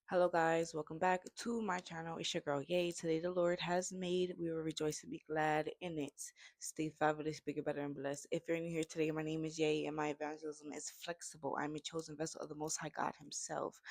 Hello guys, welcome back to my channel. It's your girl Yay. Today the Lord has made. We will rejoice and be glad in it. Stay fabulous, bigger, better, and blessed. If you're new here today, my name is Yay and my evangelism is flexible. I'm a chosen vessel of the Most High God Himself.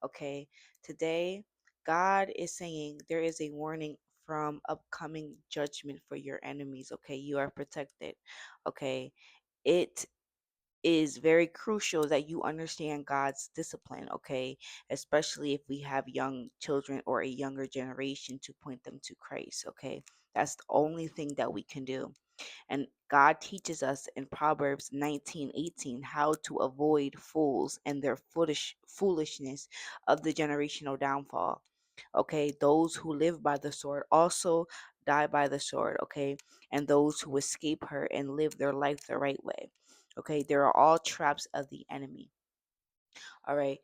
Okay, today God is saying there is a warning from upcoming judgment for your enemies. Okay, you are protected. Okay, it is very crucial that you understand God's discipline, okay? Especially if we have young children or a younger generation to point them to Christ, okay? That's the only thing that we can do. And God teaches us in Proverbs 19:18 how to avoid fools and their foolishness of the generational downfall. Okay, those who live by the sword also die by the sword, okay? And those who escape her and live their life the right way. Okay, they are all traps of the enemy. All right.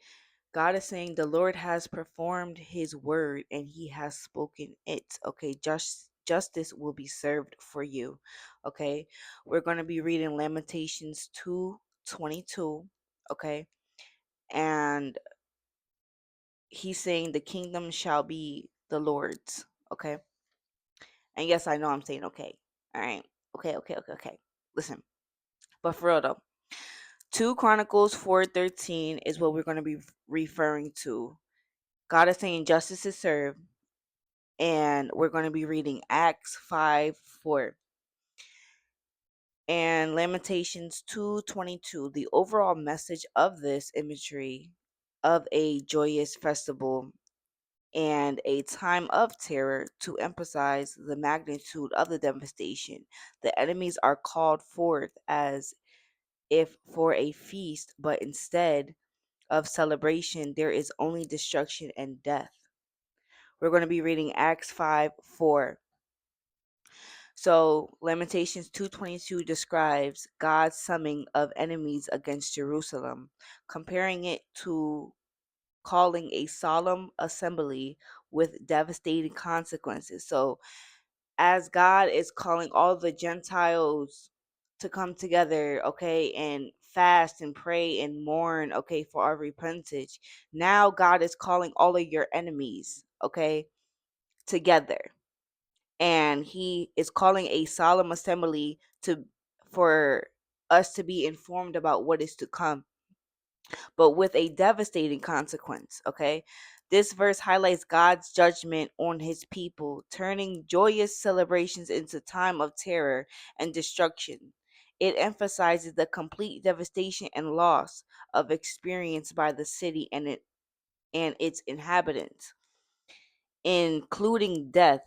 God is saying the Lord has performed his word and he has spoken it. Okay, justice will be served for you. Okay. We're going to be reading Lamentations 2:22. Okay. And he's saying the kingdom shall be the Lord's. Okay. And yes, I know I'm saying okay. All right. Okay. Listen. But for real though, 2 Chronicles 4:13 is what we're going to be referring to. God is saying justice is served, and we're going to be reading Acts 5:4 and Lamentations 2:22. The overall message of this imagery of a joyous festival and a time of terror to emphasize the magnitude of the devastation. The enemies are called forth as if for a feast, but instead of celebration, there is only destruction and death. We're going to be reading Acts 5:4. So Lamentations 2:22 describes God's summing of enemies against Jerusalem, comparing it to calling a solemn assembly with devastating consequences. So as God is calling all the Gentiles to come together, okay, and fast and pray and mourn, okay, for our repentance. Now God is calling all of your enemies, okay, together. And he is calling a solemn assembly to for us to be informed about what is to come, but with a devastating consequence, okay? This verse highlights God's judgment on his people, turning joyous celebrations into time of terror and destruction. It emphasizes the complete devastation and loss of experienced by the city and its inhabitants, including death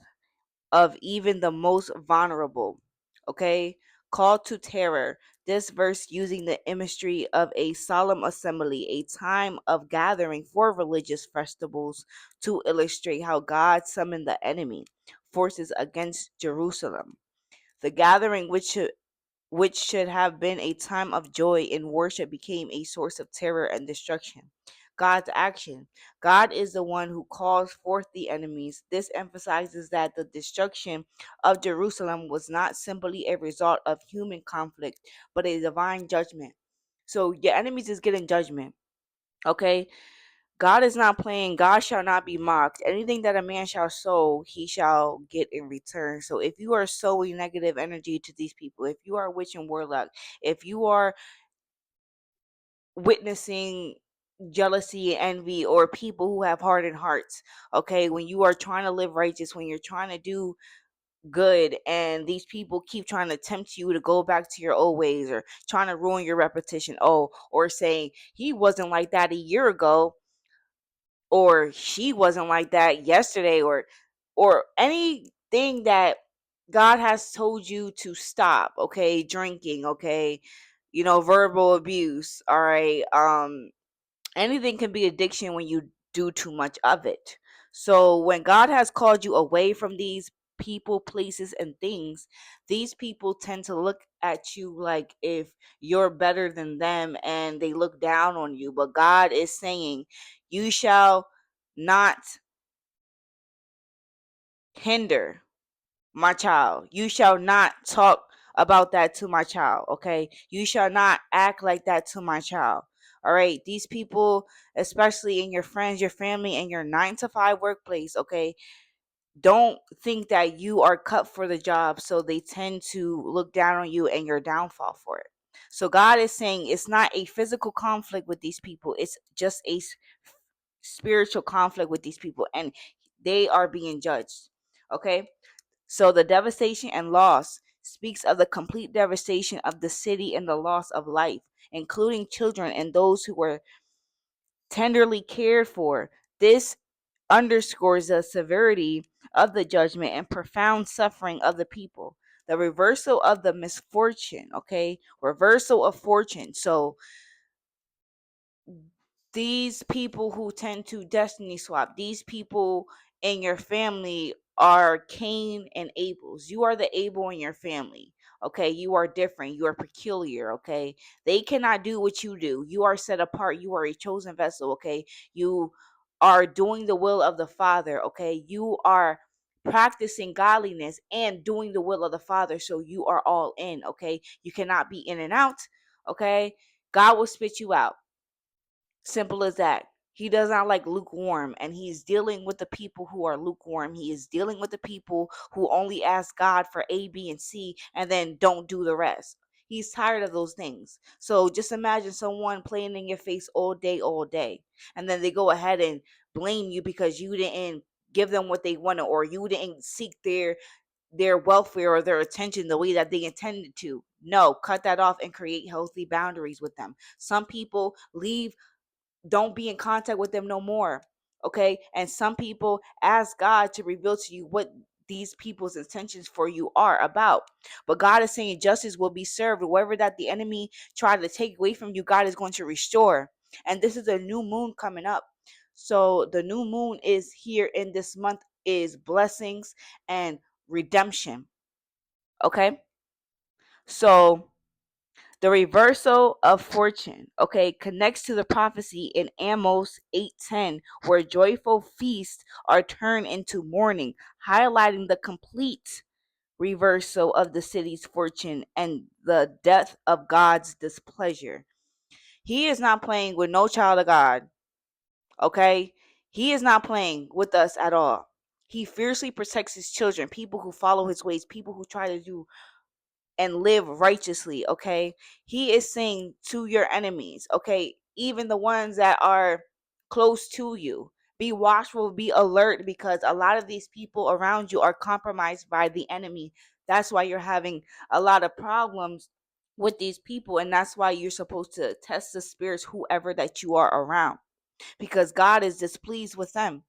of even the most vulnerable. Okay? Call to terror. This verse using the imagery of a solemn assembly, a time of gathering for religious festivals to illustrate how God summoned the enemy forces against Jerusalem. The gathering, which should have been a time of joy and worship, became a source of terror and destruction. God's action. God is the one who calls forth the enemies. This emphasizes that the destruction of Jerusalem was not simply a result of human conflict, but a divine judgment. So your enemies is getting judgment. Okay? God is not playing. God shall not be mocked. Anything that a man shall sow, he shall get in return. So if you are sowing negative energy to these people, if you are witch and warlock, if you are witnessing jealousy and envy or people who have hardened hearts, okay, when you are trying to live righteous, when you're trying to do good and these people keep trying to tempt you to go back to your old ways or trying to ruin your repetition, or saying he wasn't like that a year ago, or she wasn't like that yesterday, or anything that God has told you to stop, okay? Drinking, okay? Verbal abuse, all right? Anything can be addiction when you do too much of it. So when God has called you away from these people, places, and things, these people tend to look at you like if you're better than them and they look down on you. But God is saying, you shall not hinder my child. You shall not talk about that to my child, okay? You shall not act like that to my child. All right, these people, especially in your friends, your family, and your 9 to 5 workplace, okay, don't think that you are cut for the job, so they tend to look down on you and your downfall for it. So God is saying it's not a physical conflict with these people, it's just a spiritual conflict with these people, and they are being judged. Okay, so the devastation and loss speaks of the complete devastation of the city and the loss of life, including children and those who were tenderly cared for. This underscores the severity of the judgment and profound suffering of the people. The reversal of the misfortune, okay? Reversal of fortune. So these people who tend to destiny swap, these people in your family are Cain and Abel's. You are the Abel in your family. Okay, you are different. You are peculiar. Okay, they cannot do what you do. You are set apart. You are a chosen vessel. Okay, you are doing the will of the Father. Okay, you are practicing godliness and doing the will of the Father. So you are all in. Okay, you cannot be in and out. Okay, God will spit you out. Simple as that. He does not like lukewarm, and he's dealing with the people who are lukewarm. He is dealing with the people who only ask God for A, B, and C and then don't do the rest. He's tired of those things. So just imagine someone playing in your face all day, and then they go ahead and blame you because you didn't give them what they wanted, or you didn't seek their welfare or their attention the way that they intended to. No, cut that off and create healthy boundaries with them. Some people leave, don't be in contact with them no more. Okay, and some people ask God to reveal to you what these people's intentions for you are about. But God is saying justice will be served. Whatever that the enemy tried to take away from you, God is going to restore. And this is a new moon coming up. So the new moon is here in this month, is blessings and redemption. Okay, so the reversal of fortune, okay, connects to the prophecy in Amos 8:10, where joyful feasts are turned into mourning, highlighting the complete reversal of the city's fortune and the depth of God's displeasure. He is not playing with no child of God, okay? He is not playing with us at all. He fiercely protects his children, people who follow his ways, people who try to do and live righteously. Okay, he is saying to your enemies, okay, even the ones that are close to you, be watchful, be alert, because a lot of these people around you are compromised by the enemy. That's why you're having a lot of problems with these people, and that's why you're supposed to test the spirits, whoever that you are around, because God is displeased with them.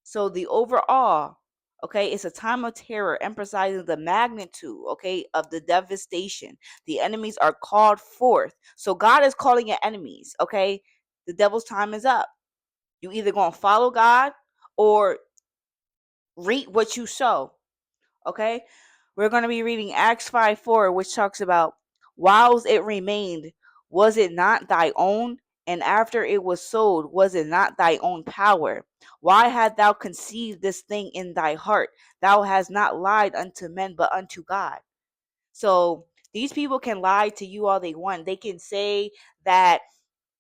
So the overall, okay, it's a time of terror, emphasizing the magnitude, okay, of the devastation. The enemies are called forth. So God is calling your enemies, okay? The devil's time is up. You either gonna follow God or reap what you sow. Okay, we're going to be reading Acts 5:4, which talks about, whiles it remained, was it not thy own? And after it was sold, was it not thy own power? Why hast thou conceived this thing in thy heart? Thou hast not lied unto men, but unto God. So these people can lie to you all they want. They can say that,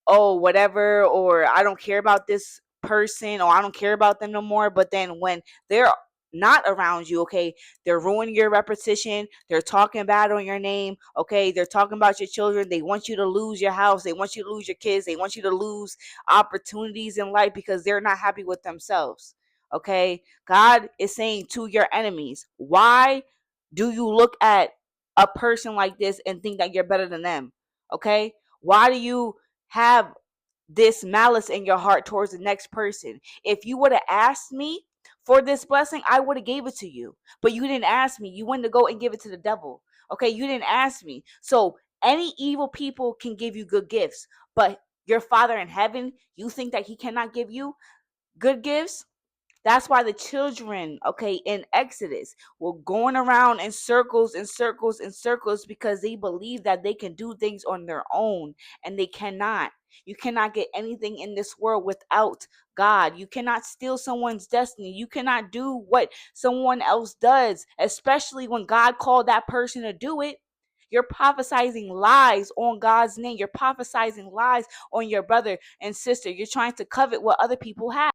oh, whatever, or I don't care about this person, or I don't care about them no more. But then when they're not around you, okay, they're ruining your reputation, they're talking bad on your name, okay, they're talking about your children, they want you to lose your house, they want you to lose your kids, they want you to lose opportunities in life because they're not happy with themselves. Okay, God is saying to your enemies, why do you look at a person like this and think that you're better than them? Okay, why do you have this malice in your heart towards the next person? If you would have asked me for this blessing, I would have gave it to you. But you didn't ask me. You went to go and give it to the devil. Okay, you didn't ask me. So any evil people can give you good gifts, but your Father in heaven, you think that he cannot give you good gifts? That's why the children, okay, in Exodus were going around in circles and circles and circles because they believe that they can do things on their own, and they cannot. You cannot get anything in this world without God. You cannot steal someone's destiny. You cannot do what someone else does, especially when God called that person to do it. You're prophesying lies on God's name. You're prophesying lies on your brother and sister. You're trying to covet what other people have.